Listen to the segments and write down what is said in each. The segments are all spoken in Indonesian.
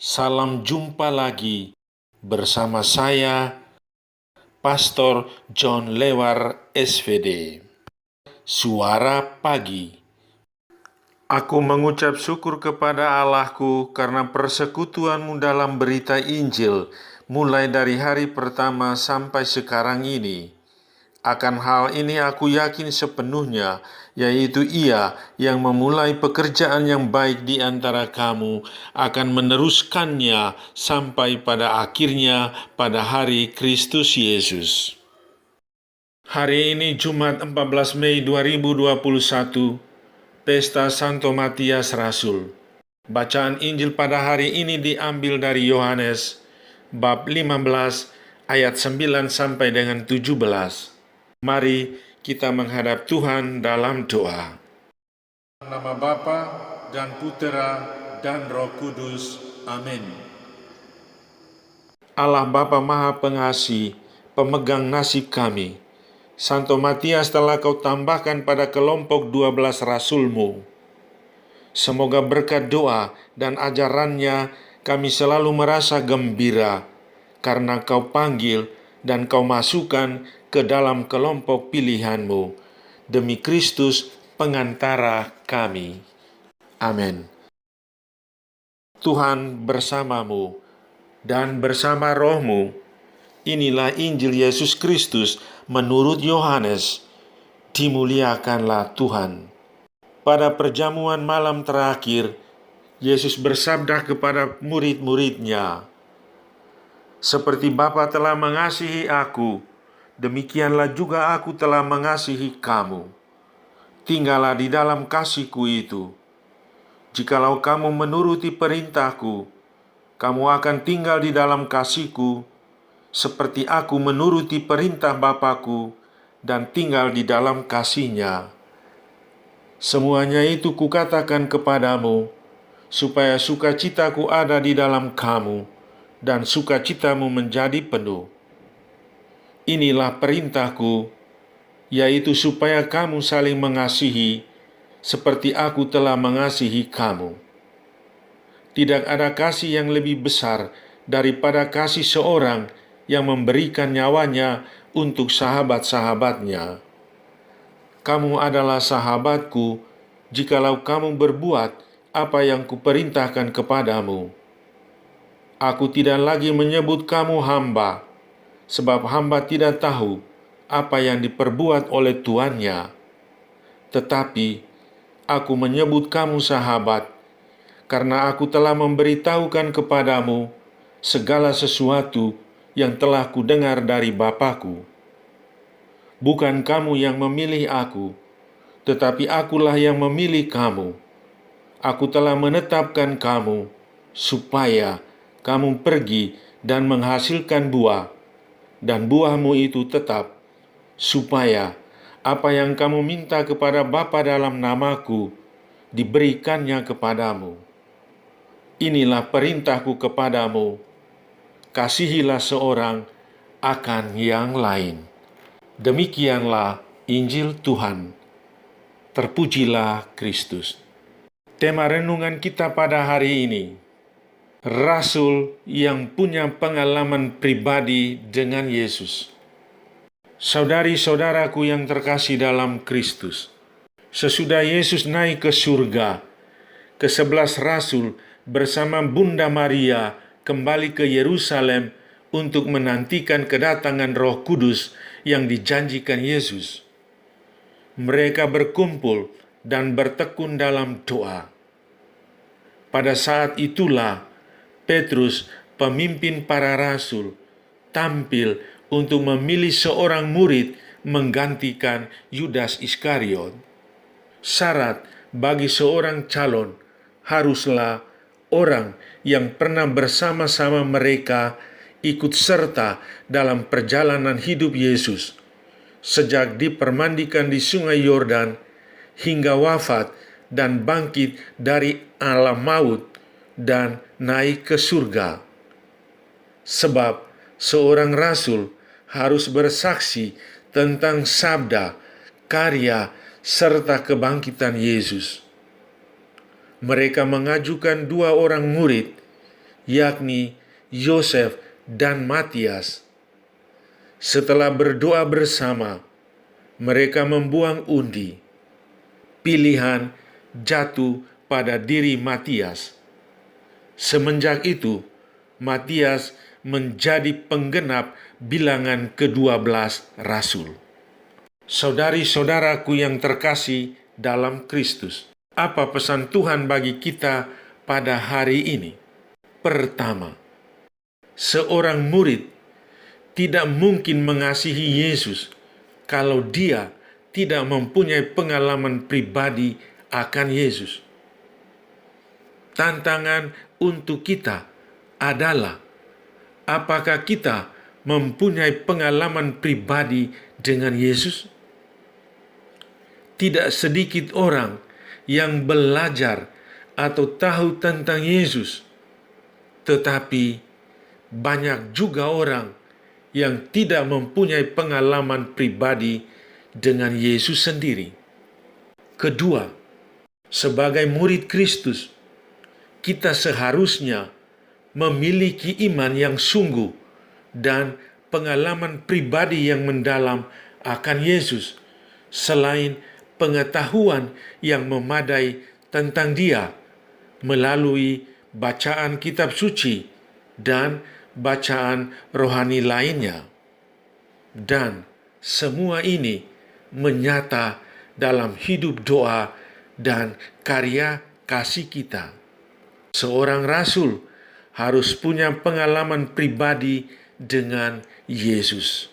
Salam jumpa lagi bersama saya, Pastor John Lewar SVD. Suara Pagi. Aku mengucap syukur kepada Allahku karena persekutuanmu dalam berita Injil, mulai dari hari pertama sampai sekarang ini. Akan hal ini aku yakin sepenuhnya, yaitu Ia yang memulai pekerjaan yang baik di antara kamu akan meneruskannya sampai pada akhirnya pada hari Kristus Yesus. Hari ini Jumat 14 Mei 2021, Pesta Santo Matias Rasul. Bacaan Injil pada hari ini diambil dari Yohanes bab 15 ayat 9 sampai dengan 17. Mari kita menghadap Tuhan dalam doa. Nama Bapa dan Putera dan Roh Kudus. Amin. Allah Bapa Maha Pengasih, pemegang nasib kami, Santo Matias telah Kau tambahkan pada kelompok 12 rasulmu. Semoga berkat doa dan ajarannya kami selalu merasa gembira, karena Kau panggil dan Kau masukkan ke dalam kelompok pilihan-Mu, demi Kristus pengantara kami. Amin. Tuhan bersamamu dan bersama rohmu. Inilah Injil Yesus Kristus menurut Yohanes. Dimuliakanlah Tuhan. Pada perjamuan malam terakhir, Yesus bersabda kepada murid-muridnya, "Seperti Bapa telah mengasihi aku, demikianlah juga aku telah mengasihi kamu. Tinggallah di dalam kasih-Ku itu. Jikalau kamu menuruti perintah-Ku, kamu akan tinggal di dalam kasih-Ku, seperti aku menuruti perintah Bapa-Ku dan tinggal di dalam kasih-Nya. Semuanya itu Kukatakan kepadamu, supaya sukacita-Ku ada di dalam kamu, dan sukacitamu menjadi penuh. Inilah perintah-Ku, yaitu supaya kamu saling mengasihi, seperti aku telah mengasihi kamu. Tidak ada kasih yang lebih besar daripada kasih seorang yang memberikan nyawanya untuk sahabat-sahabatnya. Kamu adalah sahabatku, jikalau kamu berbuat apa yang Kuperintahkan kepadamu. Aku tidak lagi menyebut kamu hamba, sebab hamba tidak tahu apa yang diperbuat oleh tuannya. Tetapi aku menyebut kamu sahabat, karena aku telah memberitahukan kepadamu segala sesuatu yang telah Kudengar dari Bapa-Ku. Bukan kamu yang memilih aku, tetapi akulah yang memilih kamu. Aku telah menetapkan kamu, supaya kamu pergi dan menghasilkan buah, dan buahmu itu tetap, supaya apa yang kamu minta kepada Bapa dalam namaku, diberikannya kepadamu. Inilah perintahku kepadamu, kasihilah seorang akan yang lain." Demikianlah Injil Tuhan. Terpujilah Kristus. Tema renungan kita pada hari ini, Rasul yang punya pengalaman pribadi dengan Yesus. Saudari-saudaraku yang terkasih dalam Kristus, sesudah Yesus naik ke surga, ke-11 rasul bersama Bunda Maria kembali ke Yerusalem untuk menantikan kedatangan Roh Kudus yang dijanjikan Yesus. Mereka berkumpul dan bertekun dalam doa. Pada saat itulah Petrus, pemimpin para rasul, tampil untuk memilih seorang murid menggantikan Yudas Iskariot. Syarat bagi seorang calon haruslah orang yang pernah bersama-sama mereka ikut serta dalam perjalanan hidup Yesus, sejak dipermandikan di sungai Yordan hingga wafat dan bangkit dari alam maut dan naik ke surga. Sebab seorang rasul harus bersaksi tentang sabda, karya, serta kebangkitan Yesus. Mereka mengajukan 2 orang murid, yakni Yosef dan Matias. Setelah berdoa bersama, mereka membuang undi. Pilihan jatuh pada diri Matias. Semenjak itu, Matias menjadi penggenap bilangan ke-12 rasul. Saudari-saudaraku yang terkasih dalam Kristus, apa pesan Tuhan bagi kita pada hari ini? Pertama, seorang murid tidak mungkin mengasihi Yesus kalau dia tidak mempunyai pengalaman pribadi akan Yesus. Tantangan untuk kita adalah apakah kita mempunyai pengalaman pribadi dengan Yesus? Tidak sedikit orang yang belajar atau tahu tentang Yesus, tetapi banyak juga orang yang tidak mempunyai pengalaman pribadi dengan Yesus sendiri. Kedua, sebagai murid Kristus, kita seharusnya memiliki iman yang sungguh dan pengalaman pribadi yang mendalam akan Yesus, selain pengetahuan yang memadai tentang Dia melalui bacaan kitab suci dan bacaan rohani lainnya. Dan semua ini menyata dalam hidup doa dan karya kasih kita. Seorang rasul harus punya pengalaman pribadi dengan Yesus.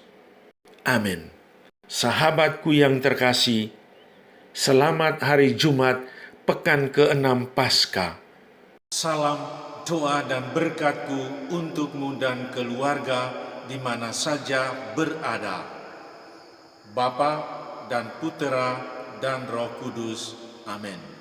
Amin. Sahabatku yang terkasih, selamat hari Jumat pekan ke-6 Paskah. Salam doa dan berkatku untukmu dan keluarga di mana saja berada. Bapa dan Putera dan Roh Kudus. Amin.